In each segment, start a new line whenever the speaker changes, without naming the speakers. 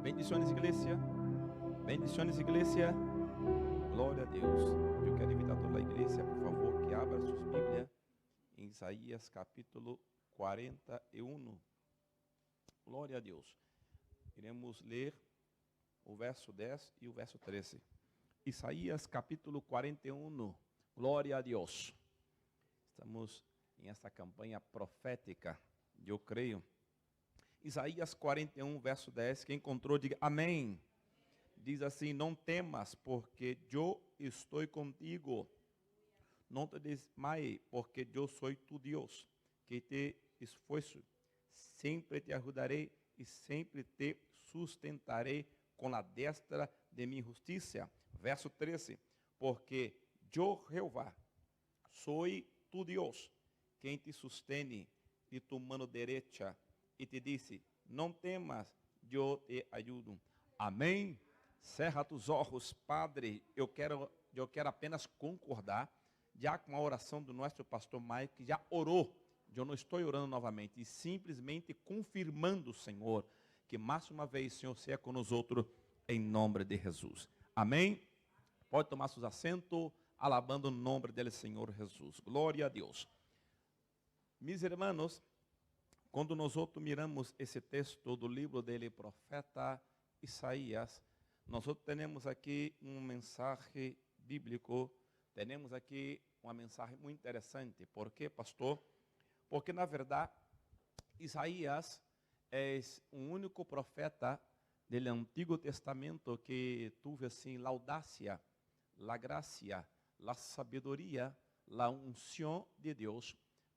Bendiciones, iglesia. Bendiciones, iglesia. Glória a Deus. Eu quero invitar toda a igreja, por favor, que abra suas Bíblias em Isaías capítulo 41. Glória a Deus. Iremos ler o verso 10 e o verso 13. Isaías capítulo 41. Glória a Deus. Estamos em esta campanha profética, eu creio. Isaías 41, verso 10, quem encontrou, diga amém. Diz assim: não temas, porque eu estou contigo. Não te desmaie, porque eu sou tu Deus, que te esforço. Sempre te ajudarei e sempre te sustentarei com a destra de minha justiça. Verso 13, porque eu, Jeová, sou tu Deus, quem te sustene de tu mano direita, e te disse: não temas, eu te ajudo. Amém? Cerra tus olhos, Padre. Eu quero apenas concordar já com a oração do nosso pastor Mike, que já orou. Eu não estou orando novamente, e simplesmente confirmando, Senhor, que mais uma vez, Senhor, seja conosco em nome de Jesus. Amém? Pode tomar seus assentos, alabando o nome dele, Senhor Jesus. Glória a Deus. Mis hermanos, quando nós miramos esse texto do livro dele, profeta Isaías, nós temos aqui mensagem bíblico, temos aqui uma mensagem muito interessante. Por quê, pastor? Porque, na verdade, Isaías é o único profeta do Antigo Testamento que teve assim a audácia, a graça, a sabedoria, a unção de Deus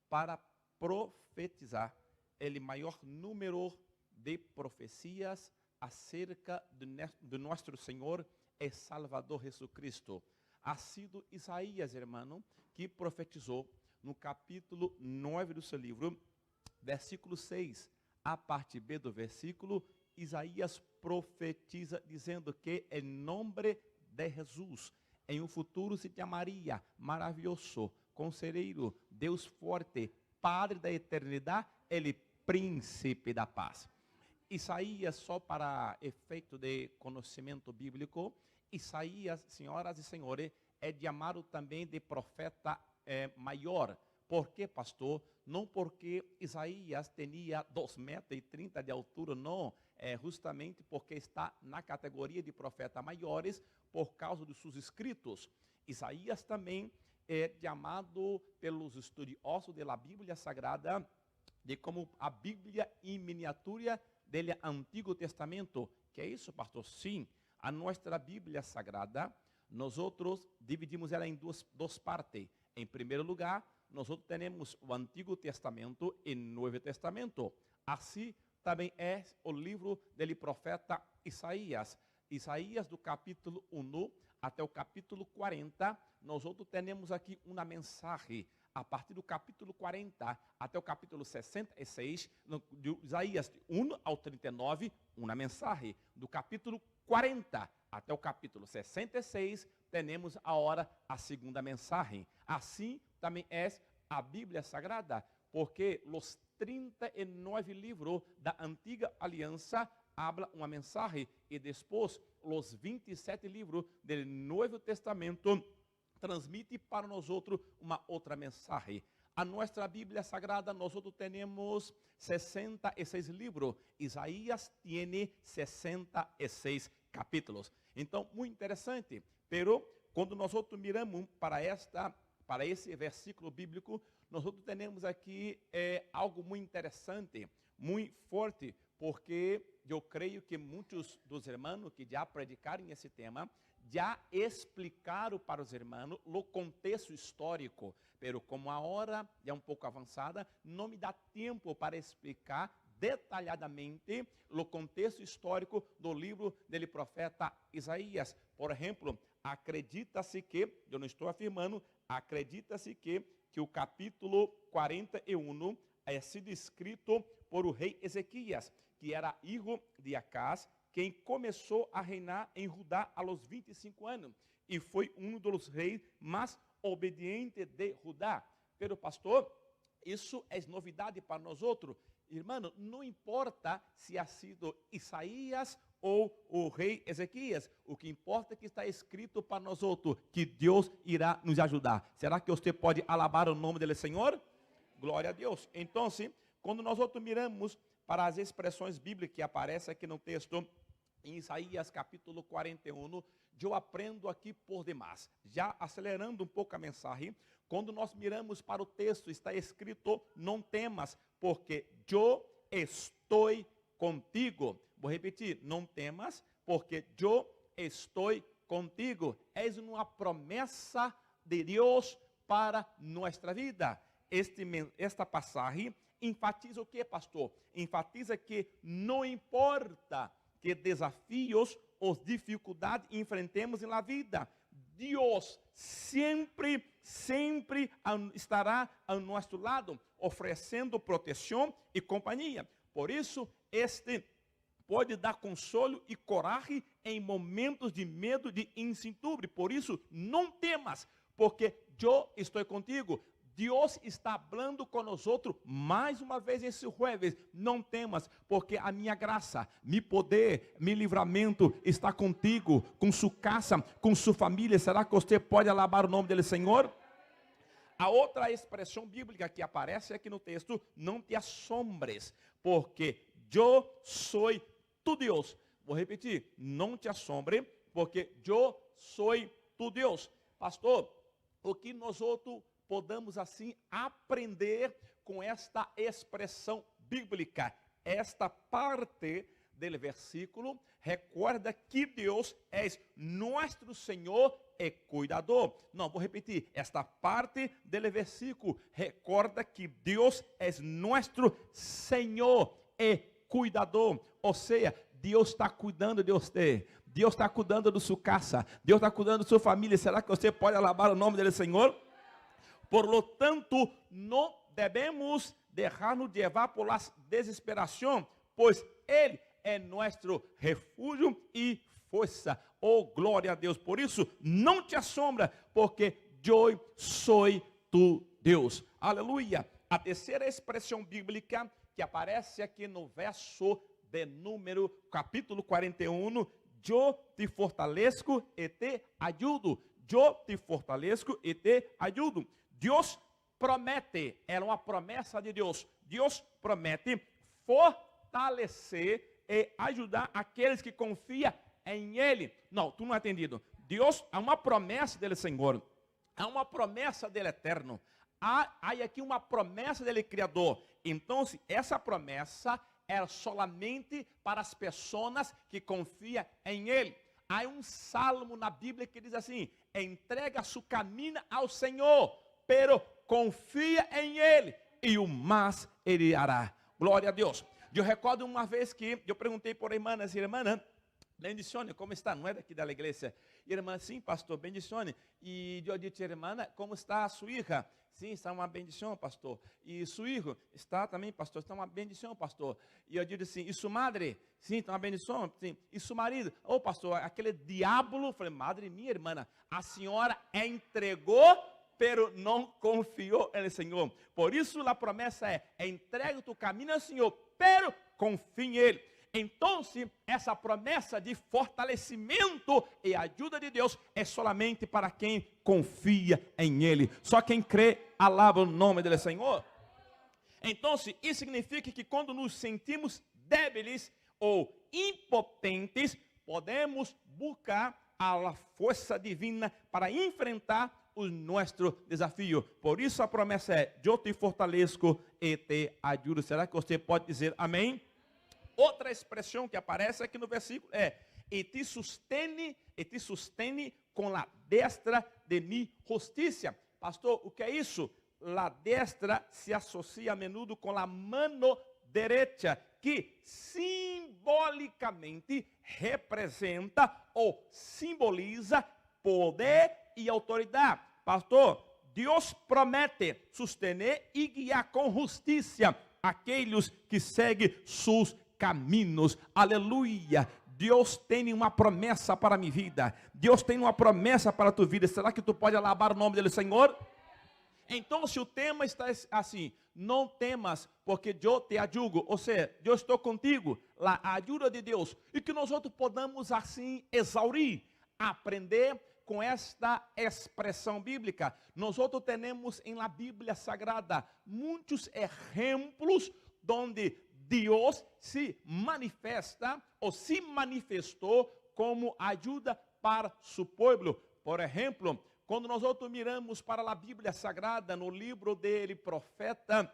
para profetizar o maior número de profecias acerca de nosso Senhor e Salvador Jesucristo. Ha sido Isaías, irmão, que profetizou no capítulo 9 do seu livro, versículo 6, a parte B do versículo. Isaías profetiza dizendo que em nome de Jesus, em um futuro se chamaria maravilhoso, conselheiro, Deus forte, Padre da eternidade, Ele príncipe da paz. Isaías, só para efeito de conhecimento bíblico, Isaías, senhoras e senhores, é chamado também de profeta maior. Por quê, pastor? Não porque Isaías tinha 2,30 metros de altura, não. É justamente porque está na categoria de profetas maiores por causa de seus escritos. Isaías também é chamado pelos estudiosos da Bíblia Sagrada de como a Bíblia em miniatura do Antigo Testamento. Que é isso, pastor? Sim, a nossa Bíblia Sagrada, nós dividimos ela em duas partes. Em primeiro lugar, nós temos o Antigo Testamento e o Novo Testamento. Assim também é o livro do profeta Isaías. Isaías, do capítulo 1 até o capítulo 40, nós temos aqui uma mensagem. A partir do capítulo 40 até o capítulo 66, de Isaías 1 ao 39, uma mensagem. Do capítulo 40 até o capítulo 66, temos agora a segunda mensagem. Assim também é a Bíblia Sagrada, porque os 39 livros da Antiga Aliança habla uma mensagem, e depois os 27 livros do Novo Testamento transmite para nós uma outra mensagem. A nossa Bíblia Sagrada, nós temos 66 livros. Isaías tem 66 capítulos. Então, muito interessante. Pero, quando nós miramos para esse versículo bíblico, nós temos aqui algo muito interessante, muito forte, porque eu creio que muitos dos irmãos que já predicaram esse tema, já explicaram para os irmãos o contexto histórico, pero como a hora é um pouco avançada, não me dá tempo para explicar detalhadamente o contexto histórico do livro do profeta Isaías. Por exemplo, acredita-se que, eu não estou afirmando, acredita-se que o capítulo 41 é sido escrito por o rei Ezequias, que era filho de Acaz, quem começou a reinar em Judá aos 25 anos, e foi um dos reis mais obedientes de Judá. Pero, pastor, isso é novidade para nós outros. Irmão, não importa se ha sido Isaías ou o rei Ezequias. O que importa é que está escrito para nós outros, que Deus irá nos ajudar. Será que você pode alabar o nome dele, Senhor? Glória a Deus. Então, quando nós outros miramos para as expressões bíblicas que aparecem aqui no texto, em Isaías capítulo 41, eu aprendo aqui por demais. Já acelerando um pouco a mensagem, quando nós miramos para o texto, está escrito, não temas, porque eu estou contigo. Vou repetir, não temas, porque eu estou contigo. É uma promessa de Deus para nossa vida. Esta passagem enfatiza o que, pastor? Enfatiza que não importa que desafios ou dificuldades enfrentemos na vida, Deus sempre estará ao nosso lado, oferecendo proteção e companhia. Por isso, pode dar consolo e coragem em momentos de medo, de incerteza. Por isso, não temas, porque eu estou contigo. Deus está falando com nós outros mais uma vez esse jueves. Não temas, porque a minha graça, meu poder, meu livramento está contigo, com sua casa, com sua família. Será que você pode alabar o nome dele, Senhor? A outra expressão bíblica que aparece aqui no texto, não te assombres, porque eu sou tu Deus. Vou repetir, não te assombre, porque eu sou tu Deus. Pastor, o que nós outros podemos assim aprender com esta expressão bíblica? Esta parte do versículo recorda que Deus é nosso Senhor e cuidador. Não, vou repetir. Esta parte do versículo recorda que Deus é nosso Senhor e cuidador. Ou seja, Deus está cuidando de você. Deus está cuidando da sua casa. Deus está cuidando da sua família. Será que você pode alabar o nome dele, Senhor? Por lo tanto, não devemos deixar-nos levar por la desesperação, pois Ele é nosso refúgio e força. Oh, glória a Deus. Por isso, não te assombra, porque eu sou tu Deus. Aleluia. A terceira expressão bíblica que aparece aqui no verso de número, capítulo 41, eu te fortaleço e te ajudo. Eu te fortaleço e te ajudo. Deus promete, é uma promessa de Deus. Deus promete fortalecer e ajudar aqueles que confiam em Ele. Não, tu não é entendido. Deus, há uma promessa dele, Senhor. Há uma promessa dele eterno. Há aqui uma promessa dele Criador. Então, essa promessa é solamente para as pessoas que confiam em Ele. Há um salmo na Bíblia que diz assim: entrega seu caminho ao Senhor, pero confia em Ele, e o mais Ele hará. Glória a Deus. Eu recordo uma vez que eu perguntei por irmãs e irmã, bendiciones, como está? Não é daqui da igreja. Irmã, sim, pastor, bendiciones. E eu disse, irmã, como está a sua filha? Sim, está uma bendição, pastor. E seu filho? Está também, pastor, está uma bendição, pastor. E eu disse assim, e sua madre? Sim, está uma bendição. Sim. E seu marido? Oh, pastor, aquele diabo. Falei, madre minha irmã, a senhora entregou, pero não confiou no Senhor. Por isso a promessa é, entrega o teu caminho ao Senhor, pero confia em Ele. Então, essa promessa de fortalecimento e ajuda de Deus é solamente para quem confia em Ele. Só quem crê, alaba o nome dele, Senhor. Então, isso significa que quando nos sentimos débiles ou impotentes, podemos buscar a força divina para enfrentar o nosso desafio. Por isso a promessa é, eu te fortaleço e te ajudo. Será que você pode dizer amém? Outra expressão que aparece aqui no versículo é, e te sustene com a destra de mi justiça. Pastor, o que é isso? La destra se associa a menudo com a mano direita, que simbolicamente representa ou simboliza poder e autoridade. Pastor, Deus promete sustener e guiar com justiça aqueles que seguem seus caminhos. Aleluia. Deus tem uma promessa para a minha vida. Deus tem uma promessa para a tua vida. Será que tu pode alabar o nome dele, Senhor? Então, se o tema está assim, não temas, porque eu te ajudo, ou seja, eu estou contigo, a ajuda de Deus, e que nós outros podamos assim exaurir, aprender com esta expressão bíblica. Nós outros temos em la Bíblia Sagrada muitos exemplos onde Deus se manifesta ou se manifestou como ajuda para seu povo. Por exemplo, quando nós outros miramos para a Bíblia Sagrada, no livro dele, profeta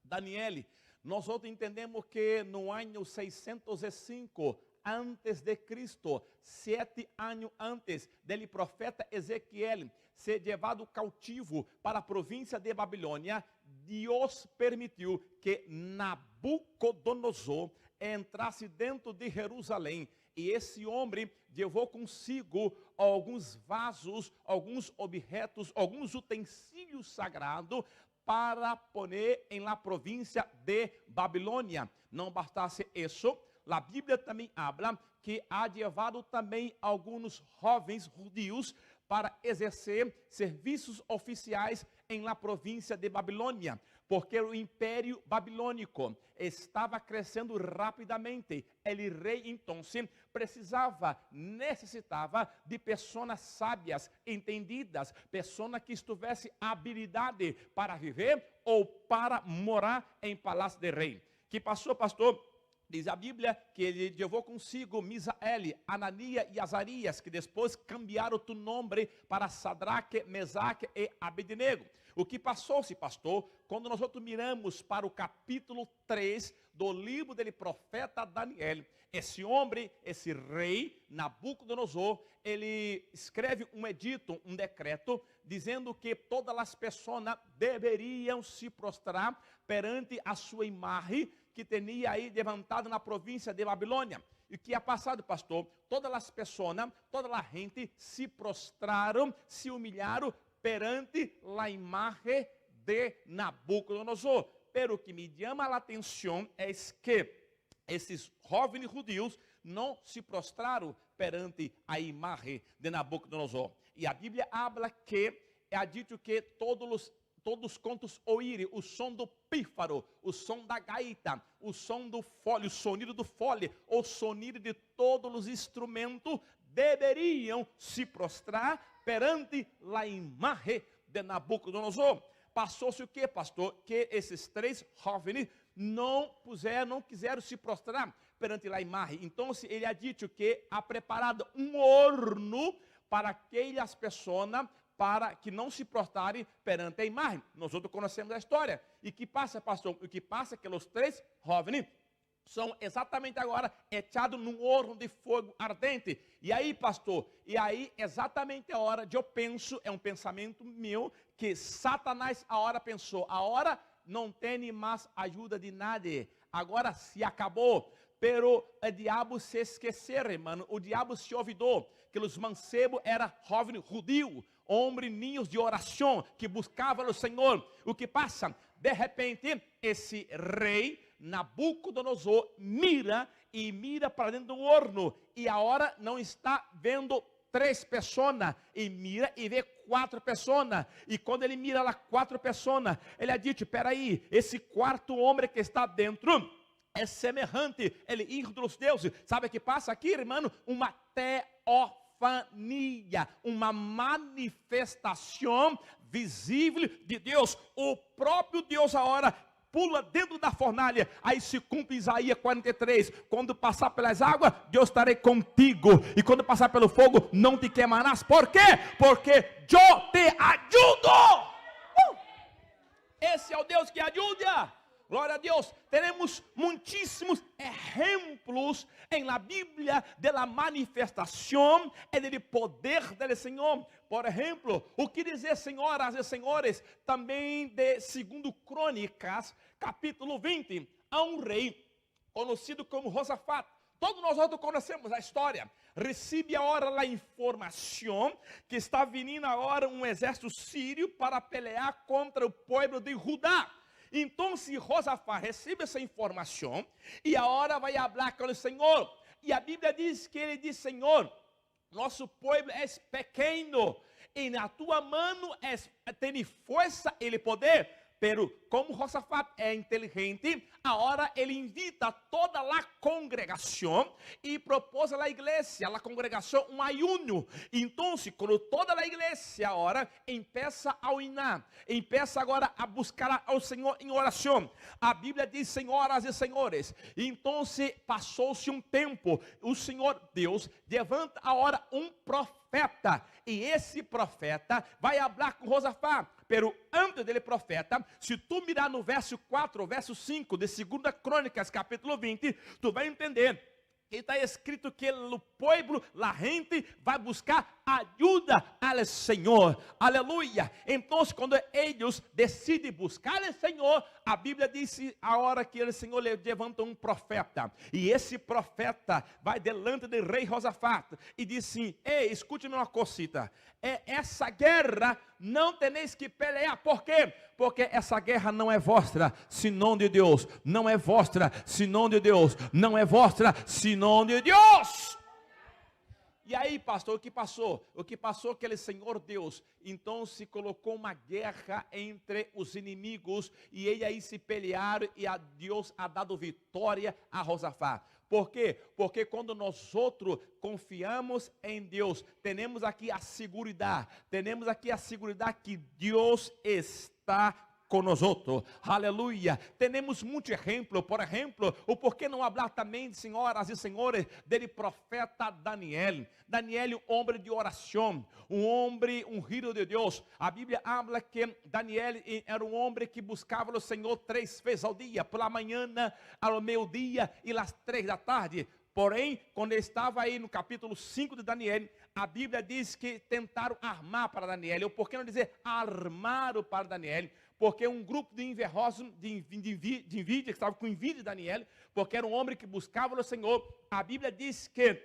Daniel, nós outros entendemos que no ano 605 antes de Cristo, 7 anos antes dele, profeta Ezequiel ser levado cautivo para a província de Babilônia, Deus permitiu que Nabucodonosor entrasse dentro de Jerusalém. E esse homem levou consigo alguns vasos, alguns objetos, alguns utensílios sagrados para pôr em la província de Babilônia. Não bastasse isso, a Bíblia também habla que ha levado também alguns jovens judeus para exercer serviços oficiais em la província de Babilônia, porque o império babilônico estava crescendo rapidamente. Ele rei, então, necessitava de pessoas sábias, entendidas, pessoas que tivessem habilidade para viver ou para morar em palácio de rei. Que passou, pastor? Diz a Bíblia que ele levou consigo Misael, Ananias e Azarias, que depois cambiaram o nome para Sadraque, Mesaque e Abednego. O que passou-se, pastor, quando nós outros miramos para o capítulo 3 do livro dele, profeta Daniel, esse homem, esse rei, Nabucodonosor, ele escreve um edito, um decreto, dizendo que todas as pessoas deveriam se prostrar perante a sua imagem, que tinha aí levantado na província de Babilônia. E o que é passado, pastor? Todas as pessoas, toda a gente se prostraram, se humilharam perante a imagem de Nabucodonosor. Pero o que me chama a atenção é que esses jovens judeus não se prostraram perante a imagem de Nabucodonosor. E a Bíblia habla que, é dito que todos quantos ouvirem o som do pífaro, o som da gaita, o som do fole, o sonido do fole, o sonido de todos os instrumentos, deveriam se prostrar perante a imagem de Nabucodonosor. Passou-se o que, pastor? Que esses 3 jovens não quiseram se prostrar perante a imagem. Então, ele ha dito que ha preparado um horno para aquelas pessoas para que não se prostrarem perante a imagem. Nós outros conhecemos a história. E que passa, pastor? O que passa é que os 3 jovens são exatamente agora echados num horno de fogo ardente. E aí, pastor, exatamente a hora de eu penso, é um pensamento meu, que Satanás a hora pensou, a hora não tem mais ajuda de nada, agora se acabou. Pero o diabo se esqueceu, irmão, o diabo se olvidou que os mancebos eram jovens judios, homens ninhos de oração, que buscavam o Senhor. O que passa? De repente, esse rei Nabucodonosor mira para dentro do horno, e agora não está vendo 3 pessoas, e mira e vê 4 pessoas, e quando ele mira lá 4 pessoas, ele ha dito, peraí, esse 4º homem que está dentro é semelhante, ele é hijo dos deuses. Sabe o que passa aqui, irmão? Uma teofania, uma manifestação visível de Deus. O próprio Deus agora pula dentro da fornalha. Aí se cumpre Isaías 43, quando passar pelas águas, eu estarei contigo, e quando passar pelo fogo, não te queimarás. Por quê? Porque eu te ajudo. Esse é o Deus que ajuda. Glória a Deus. Teremos muitíssimos exemplos em la Bíblia de la manifestação e do poder do Senhor. Por exemplo, o que dizer, senhoras e senhores, também de 2 Crônicas, capítulo 20, há um rei conhecido como Josafat. Todos nós outros conhecemos a história. Recebe agora a informação que está vindo agora um exército sírio para pelear contra o povo de Judá. Então, se Josafá recebe essa informação, e agora vai falar com o Senhor, e a Bíblia diz que ele diz, Senhor, Nosso povo é pequeno e na tua mão tem força e poder. Pero como Josafat é inteligente, agora ele invita toda a congregação e propôs à igreja, à congregação, um ayuno. Então, quando toda a igreja agora empieza a orar, empieza agora a buscar ao Senhor em oração. A Bíblia diz, senhoras e senhores, então passou-se um tempo, o Senhor Deus levanta agora um profeta, e esse profeta vai falar com Josafá. Pero antes dele profeta, se tu mirar no verso 4, verso 5 de 2 Crônicas, capítulo 20, tu vai entender que está escrito que o povo, a gente, vai buscar ajuda ao Senhor. Aleluia. Então, quando eles decidem buscar o Senhor, a Bíblia diz a hora que o Senhor levanta um profeta. E esse profeta vai delante do rei Josafat e diz assim: ei, escute-me uma cosita. Essa guerra não tenéis que pelear. Por quê? Porque essa guerra não é vossa, senão de Deus. Não é vossa, senão de Deus. Não é vossa, senão de Deus. E aí, pastor, o que passou? O que passou é que aquele Senhor Deus, então se colocou uma guerra entre os inimigos, e eles aí se pelearam, e a Deus ha dado vitória a Josafá. Por quê? Porque quando nós outros confiamos em Deus, temos aqui a seguridade, que Deus está conosco. Aleluia. Temos muito exemplo. Por exemplo, o porquê não falar também, senhoras e senhores, dele profeta Daniel. Daniel, um homem de oração, um homem ungido de Deus. A Bíblia habla que Daniel era um homem que buscava o Senhor 3 vezes ao dia, pela manhã, ao meio-dia e às 3 da tarde. Porém, quando ele estava aí no capítulo 5 de Daniel, a Bíblia diz que tentaram armar para Daniel. Ou por que não dizer armaram para Daniel? Porque um grupo de invejosos, de invídia, que estava com invídia de Daniel, porque era um homem que buscava o Senhor. A Bíblia diz que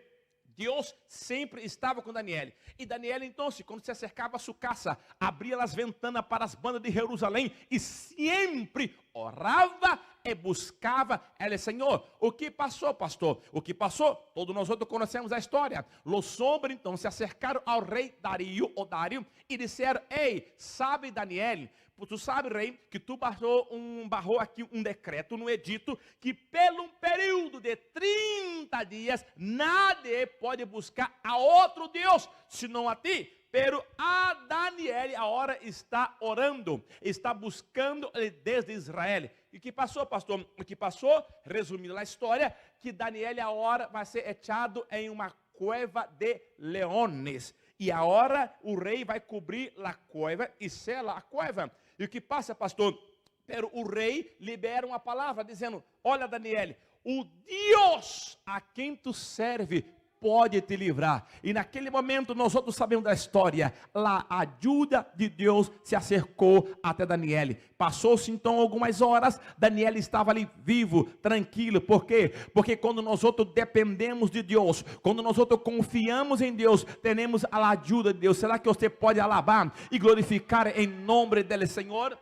Deus sempre estava com Daniel. E Daniel, então, quando se acercava a sua casa, abria as ventanas para as bandas de Jerusalém e sempre orava e buscava o Senhor. O que passou, pastor? O que passou? Todos nós outros conhecemos a história. Os homens, então, se acercaram ao rei Dário, e disseram: ei, sabe, Daniel, tu sabe, rei, que tu barrou aqui um decreto no edito, que pelo um período de 30 dias, nadie pode buscar a outro Deus, senão a ti. Pero a Daniel agora está orando, está buscando desde Israel. E o que passou, pastor? O que passou, resumindo a história, que Daniel agora vai ser echado em uma cueva de leones. E agora o rei vai cobrir a cueva e sela a cueva. E o que passa, pastor? Pero o rei libera uma palavra dizendo: olha, Daniel, o Deus a quem tu serve pode te livrar. E naquele momento nós outros sabemos da história. A ajuda de Deus se acercou até Daniel. Passou-se então algumas horas, Daniel estava ali vivo, tranquilo. Por quê? Porque quando nós outros dependemos de Deus, quando nós outros confiamos em Deus, temos a ajuda de Deus. Será que você pode alabar e glorificar em nome dele, Senhor?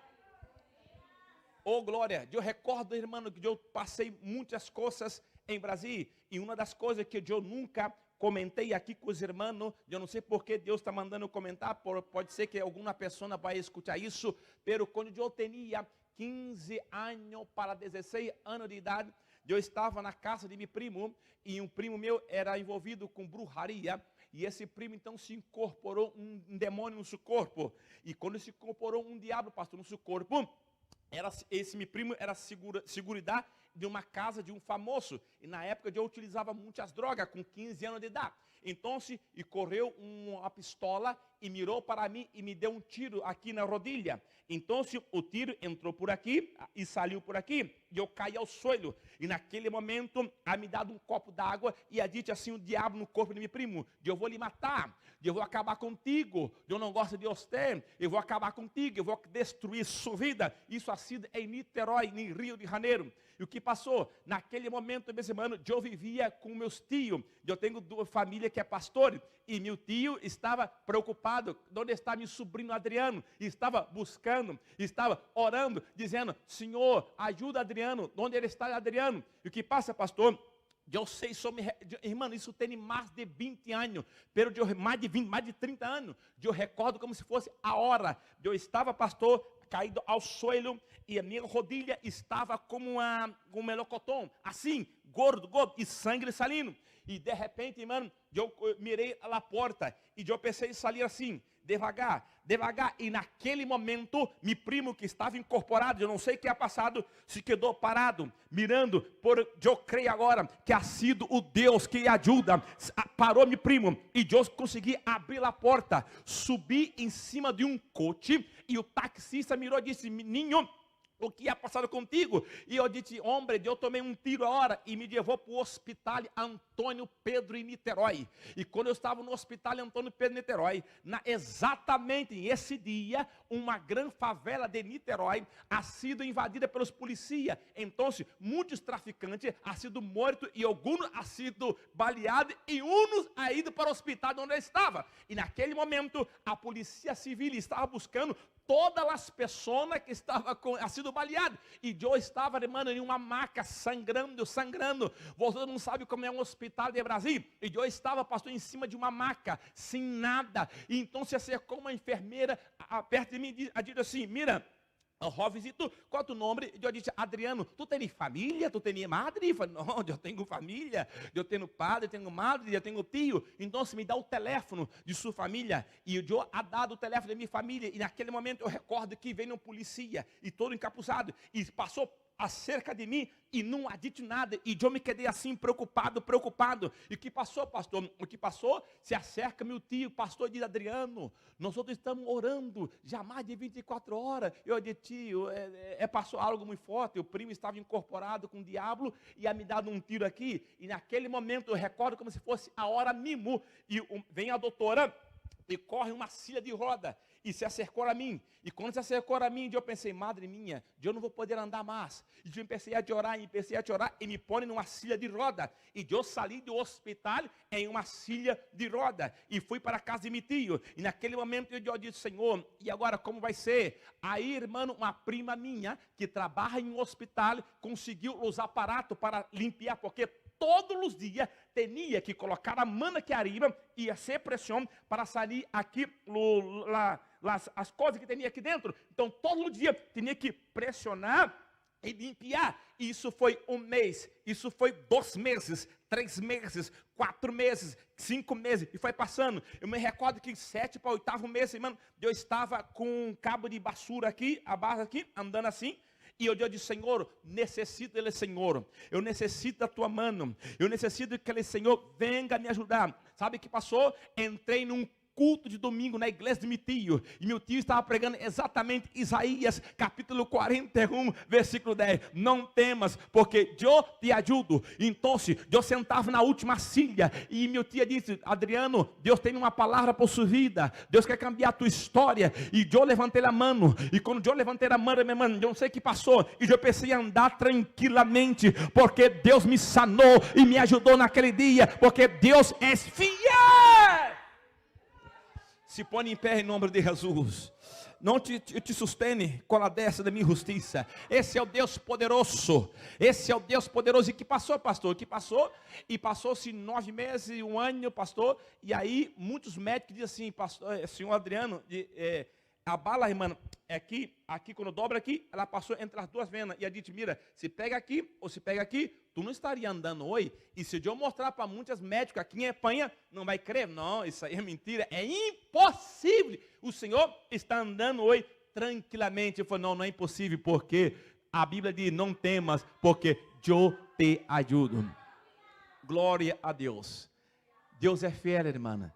Oh, glória. Eu recordo, irmão, que eu passei muitas coisas em Brasil, e uma das coisas que eu nunca comentei aqui com os irmãos, eu não sei porque Deus está mandando comentar, pode ser que alguma pessoa vai escutar isso, pero quando eu tinha 15 anos para 16 anos de idade, eu estava na casa de meu primo, e um primo meu era envolvido com bruxaria, e esse primo então se incorporou um demônio no seu corpo, e quando se incorporou um diabo, pastor, no seu corpo, esse meu primo era seguridade de uma casa de um famoso, e na época eu utilizava muitas drogas, com 15 anos de idade. Então, e correu uma pistola e mirou para mim e me deu um tiro aqui na rodilha. Então, o tiro entrou por aqui e saiu por aqui, e eu caí ao suelo. E naquele momento, a me dado um copo d'água e a dito assim o diabo no corpo de meu primo: eu vou lhe matar, eu vou acabar contigo, eu não gosto de você, eu vou acabar contigo, eu vou destruir sua vida. Isso assim em Niterói, em Rio de Janeiro. E o que passou? Naquele momento, meu irmão, eu vivia com meus tios. Eu tenho duas famílias que é pastor, e meu tio estava preocupado. Onde está meu sobrinho Adriano? Estava buscando, estava orando, dizendo: Senhor, ajuda Adriano. Onde ele está, Adriano? E o que passa, pastor? Eu sei sobre, irmão, isso tem mais de 20 anos, mais de 30 anos. Eu recordo como se fosse a hora. Eu estava, pastor, caído ao suelo e a minha rodilha estava como um melocotão, assim, gordo, e sangue saindo. E de repente, irmão, eu mirei a porta e eu pensei em sair assim, devagar. E naquele momento, meu primo que estava incorporado, eu não sei o que ha passado, se quedou parado, mirando, eu creio agora que ha sido o Deus que ajuda. Parou meu primo e eu consegui abrir a porta, subi em cima de um coche e o taxista mirou e disse: "Menino, o que ha passado contigo?" E eu disse: "Homem, eu tomei um tiro agora", e me levou para o hospital Antônio Pedro em Niterói. E quando eu estava no hospital Antônio Pedro em Niterói, exatamente nesse dia, uma grande favela de Niterói ha sido invadida pelos policiais. Então, muitos traficantes ha sido mortos e alguns ha sido baleados e uns ha ido para o hospital onde eu estava. E naquele momento, a polícia civil estava buscando todas as pessoas que estavam sido baleadas. E eu estava, irmão, em uma maca, sangrando. Você não sabe como é um hospital de Brasil. E eu estava, pastor, em cima de uma maca, sem nada. E então se acercou uma enfermeira perto de mim e disse assim: "Mira, Rovizito, qual é o teu nome?" Eu disse: "Adriano, tu tens família? Tu tens madre?" Eu falei: "Não, eu tenho família, eu tenho padre, eu tenho madre, eu tenho tio." Então se me dá o telefone de sua família. E eu ha dado o telefone da minha família. E naquele momento eu recordo que veio um polícia, e todo encapuçado, e passou acerca de mim e não ha dito nada. E eu me quedei assim, preocupado. E o que passou, pastor? O que passou? Se acerca meu tio, pastor, diz: "Adriano, nós outros estamos orando já mais de 24 horas. Eu disse: "Tio, passou algo muito forte. O primo estava incorporado com o diabo e ha me dado um tiro aqui." E naquele momento eu recordo como se fosse a hora mimo. E vem a doutora e corre uma silla de roda e se acercou a mim. E quando se acercou a mim, eu pensei: "Madre minha, eu não vou poder andar mais." E eu comecei a chorar e me põe numa silla de roda. E eu saí do hospital em uma silla de roda e fui para a casa de meu tio. E naquele momento eu disse: "Senhor, e agora como vai ser?" Aí, irmão, uma prima minha que trabalha em um hospital conseguiu os aparatos para limpar, porque todos os dias tinha que colocar a mão aqui arriba e hacer pressão para sair aqui as coisas que tinha aqui dentro. Então, todos os dias tinha que pressionar e limpar. Isso foi um mês, isso foi 2 meses, 3 meses, 4 meses, 5 meses, e foi passando. Eu me recordo que 7 para 8º mês, irmão, eu estava com um cabo de basura aqui, a barra aqui, andando assim. E eu disse: "Senhor, necessito dele, Senhor. Eu necessito da tua mão. Eu necessito que ele, Senhor, venha me ajudar." Sabe o que passou? Entrei num culto de domingo na igreja de meu tio. E meu tio estava pregando exatamente Isaías, capítulo 41, versículo 10. "Não temas, porque eu te ajudo." Então, eu sentava na última silha. E meu tio disse: "Adriano, Deus tem uma palavra para sua vida. Deus quer cambiar a tua história." E eu levantei a mão. E quando eu levantei a mão, minha mãe, eu não sei o que passou. E eu pensei a andar tranquilamente, porque Deus me sanou e me ajudou naquele dia. Porque Deus é fiel. Se põe em pé em nome de Jesus. Não te sustene com a destra da minha justiça. Esse é o Deus poderoso. Esse é o Deus poderoso. E que passou, pastor? Que passou? E passou-se 9 meses, 1 ano, pastor. E aí muitos médicos dizem assim: "Pastor, senhor Adriano, a bala, irmã, aqui quando dobra aqui, ela passou entre as 2 venas." E a gente: "Mira, se pega aqui ou se pega aqui, tu não estaria andando hoje." E se eu mostrar para muitos médicos aqui em Espanha, não vai crer. "Não, isso aí é mentira, é impossível. O Senhor está andando hoje tranquilamente." Eu falei: "Não, não é impossível, porque a Bíblia diz: não temas, porque eu te ajudo." Glória a Deus. Deus é fiel, irmã.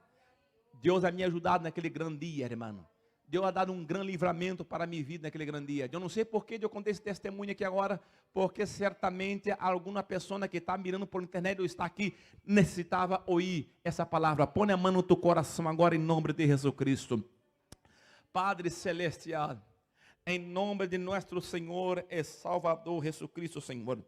Deus ha me ajudado naquele grande dia, irmão. Deus ha dado um grande livramento para a minha vida naquele grande dia. Eu não sei por que eu contei esse testemunho aqui agora, porque certamente alguma pessoa que está mirando por internet ou está aqui necessitava ouvir essa palavra. Põe a mão no teu coração agora em nome de Jesus Cristo. Padre Celestial, em nome de nosso Senhor e Salvador Jesus Cristo, Senhor.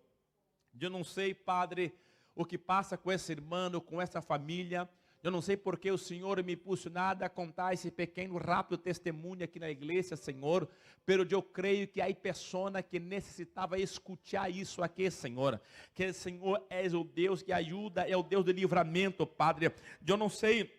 Eu não sei, Padre, o que passa com esse irmão, com essa família. Eu não sei porque o Senhor me impulsionado a contar esse pequeno, rápido testemunho aqui na igreja, Senhor, pero eu creio que há pessoa que necessitava escutar isso aqui, Senhor, que o Senhor é o Deus que ajuda, é o Deus de livramento, Padre. Eu não sei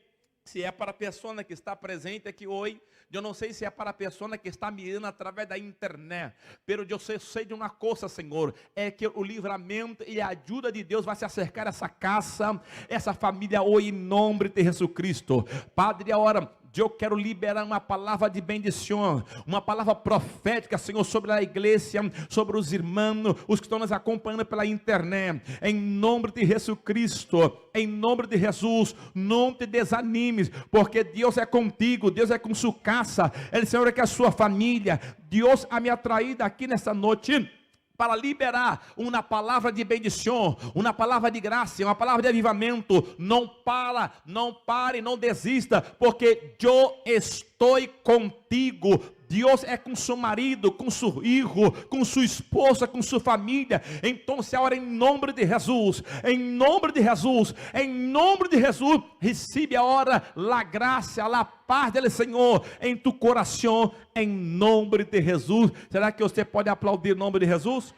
se é para a pessoa que está presente aqui hoje, eu não sei se é para a pessoa que está mirando através da internet, pero eu sei de uma coisa, Senhor, é que o livramento e a ajuda de Deus vai se acercar a essa casa, essa família hoje, em nome de Jesus Cristo. Padre, agora eu quero liberar uma palavra de bendição, uma palavra profética, Senhor, sobre a igreja, sobre os irmãos, os que estão nos acompanhando pela internet, em nome de Jesus Cristo, em nome de Jesus. Não te desanimes, porque Deus é contigo, Deus é com sua casa, Ele, Senhor, é com a sua família. Deus a me atraído aqui nessa noite para liberar uma palavra de bendição, uma palavra de graça, uma palavra de avivamento. Não pare, não desista, porque eu estou contigo. Deus é com seu marido, com seu filho, com sua esposa, com sua família. Então, agora, em nome de Jesus, em nome de Jesus, em nome de Jesus, recebe agora a graça, a paz dele, Senhor, em tu coração, em nome de Jesus. Será que você pode aplaudir em nome de Jesus?